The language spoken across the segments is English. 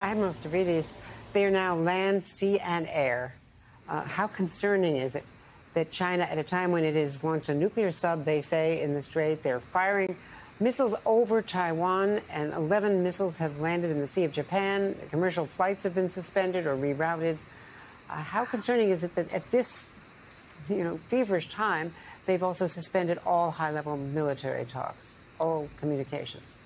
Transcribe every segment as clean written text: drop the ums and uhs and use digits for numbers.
Admiral Stavridis, they are now land, sea, and air. How concerning is it that China, at a time when it has launched a nuclear sub, they say, in the Strait, they're firing missiles over Taiwan, and 11 missiles have landed in the Sea of Japan. Commercial flights have been suspended or rerouted. How concerning is it that at this, feverish time, they've also suspended all high-level military talks, all communications?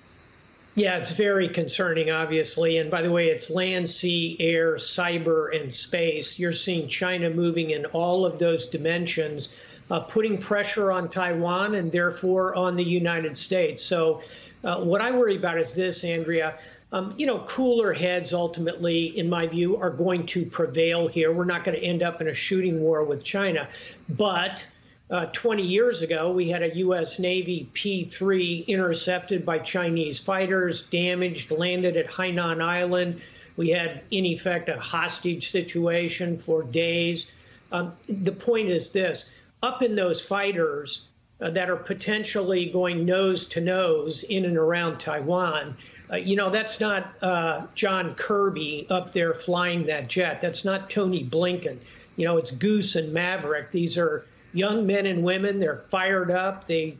Yeah, it's very concerning, obviously. And by the way, it's land, sea, air, cyber, and space. You're seeing China moving in all of those dimensions, putting pressure on Taiwan and therefore on the United States. So what I worry about is this, Andrea. Cooler heads ultimately, in my view, are going to prevail here. We're not going to end up in a shooting war with China. But 20 years ago, we had a U.S. Navy P-3 intercepted by Chinese fighters, damaged, landed at Hainan Island. We had, in effect, a hostage situation for days. The point is this. Up in those fighters that are potentially going nose to nose in and around Taiwan, that's not John Kirby up there flying that jet. That's not Tony Blinken. It's Goose and Maverick. These are young men and women. They're fired up. They're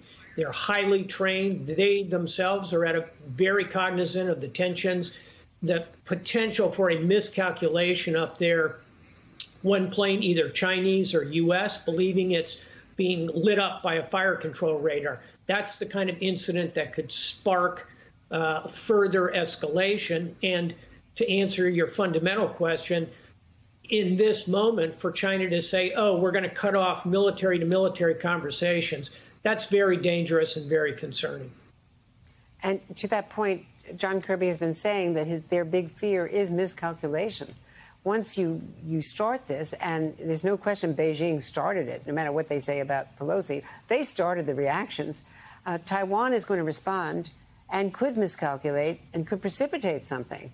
highly trained. They themselves are very cognizant of the tensions, the potential for a miscalculation up there. One plane, either Chinese or U.S., believing it's being lit up by a fire control radar. That's the kind of incident that could spark further escalation. And to answer your fundamental question, in this moment, for China to say, oh, we're going to cut off military-to-military conversations, that's very dangerous and very concerning. And to that point, John Kirby has been saying that their big fear is miscalculation. Once you start this, and there's no question Beijing started it, no matter what they say about Pelosi, they started the reactions. Taiwan is going to respond and could miscalculate and could precipitate something.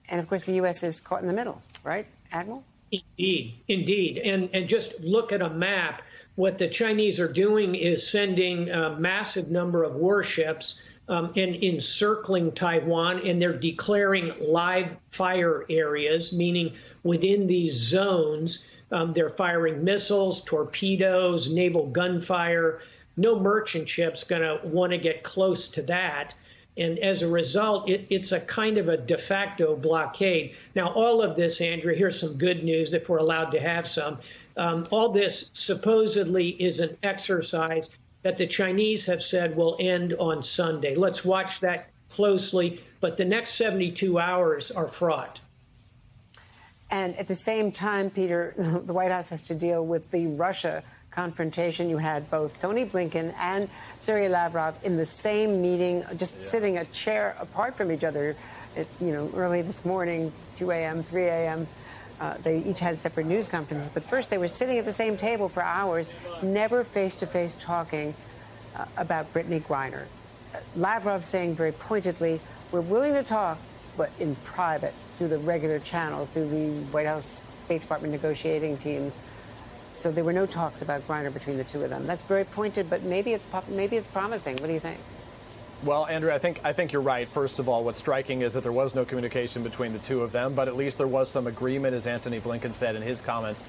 And, of course, the U.S. is caught in the middle, right, Admiral? Indeed. And just look at a map. What the Chinese are doing is sending a massive number of warships and encircling Taiwan, and they're declaring live fire areas, meaning within these zones, they're firing missiles, torpedoes, naval gunfire. No merchant ship's going to want to get close to that. And as a result, it's a kind of a de facto blockade. Now, all of this, Andrea, here's some good news if we're allowed to have some. All this supposedly is an exercise that the Chinese have said will end on Sunday. Let's watch that closely. But the next 72 hours are fraught. And at the same time, Peter, the White House has to deal with the Russia confrontation. You had both Tony Blinken and Sergei Lavrov in the same meeting, just sitting a chair apart from each other, early this morning, 2 a.m., 3 a.m. They each had separate news conferences. But first, they were sitting at the same table for hours, never face-to-face talking about Brittany Griner. Lavrov saying very pointedly, we're willing to talk, but in private, through the regular channels, through the White House State Department negotiating teams. So there were no talks about Griner between the two of them. That's very pointed, but maybe it's promising. What do you think? Well, Andrew, I think you're right. First of all, what's striking is that there was no communication between the two of them, but at least there was some agreement, as Antony Blinken said in his comments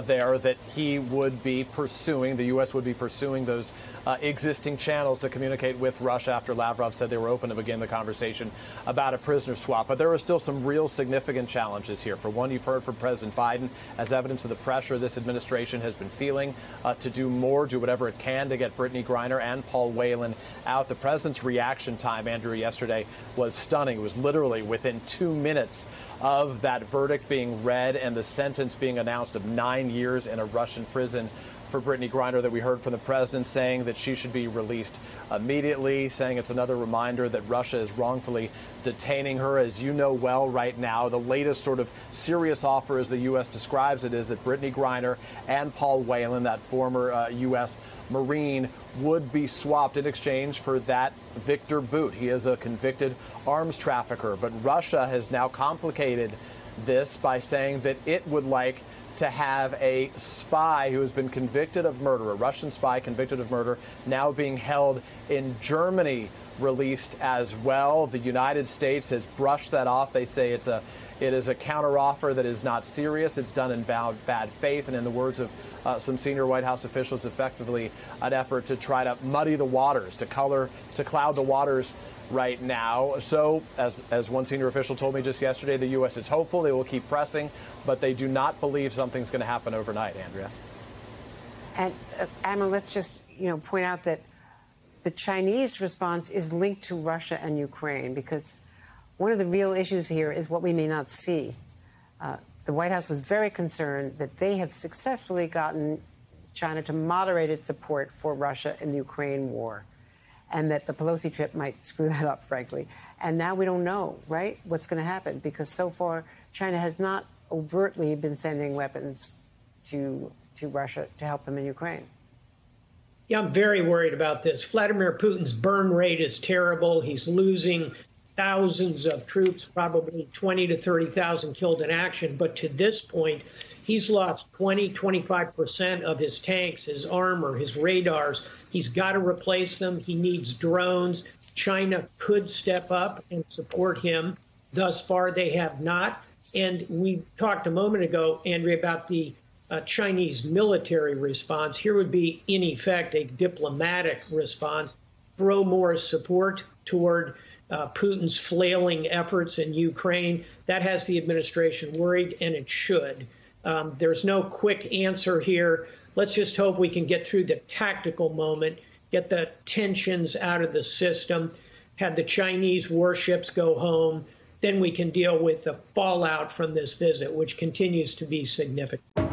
there, that he would be pursuing, the U.S. would be pursuing those existing channels to communicate with Russia after Lavrov said they were open to begin the conversation about a prisoner swap. But there are still some real significant challenges here. For one, you've heard from President Biden as evidence of the pressure this administration has been feeling to do more, do whatever it can to get Brittany Griner and Paul Whelan out. The president's reaction time, Andrew, yesterday was stunning. It was literally within 2 minutes of that verdict being read and the sentence being announced of 9 years in a Russian prison for Brittany Griner that we heard from the president saying that she should be released immediately, saying it's another reminder that Russia is wrongfully detaining her. As you know well right now, the latest sort of serious offer, as the U.S. describes it, is that Brittany Griner and Paul Whelan, that former U.S. Marine, would be swapped in exchange for that Victor Bout. He is a convicted arms trafficker. But Russia has now complicated this by saying that it would like to have a spy who has been convicted of murder, a Russian spy convicted of murder, now being held in Germany, released as well. The United States has brushed that off. They say it is a counteroffer that is not serious. It's done in bad faith, and in the words of some senior White House officials, effectively an effort to try to muddy the waters, to cloud the waters right now. So, as one senior official told me just yesterday, the U.S. is hopeful. They will keep pressing, but they do not believe something's going to happen overnight, Andrea. And Emma, let's just point out that the Chinese response is linked to Russia and Ukraine, because one of the real issues here is what we may not see. The White House was very concerned that they have successfully gotten China to moderate its support for Russia in the Ukraine war, and that the Pelosi trip might screw that up, frankly. And now we don't know, right, what's going to happen, because so far China has not overtly been sending weapons to Russia to help them in Ukraine. Yeah, I'm very worried about this. Vladimir Putin's burn rate is terrible. He's losing thousands of troops, probably 20 to 30,000 killed in action. But to this point, he's lost 25% of his tanks, his armor, his radars. He's got to replace them. He needs drones. China could step up and support him. Thus far, they have not. And we talked a moment ago, Andrea, about the Chinese military response. Here would be, in effect, a diplomatic response. Throw more support toward Putin's flailing efforts in Ukraine. That has the administration worried, and it should. There's no quick answer here. Let's just hope we can get through the tactical moment, get the tensions out of the system, have the Chinese warships go home. Then we can deal with the fallout from this visit, which continues to be significant.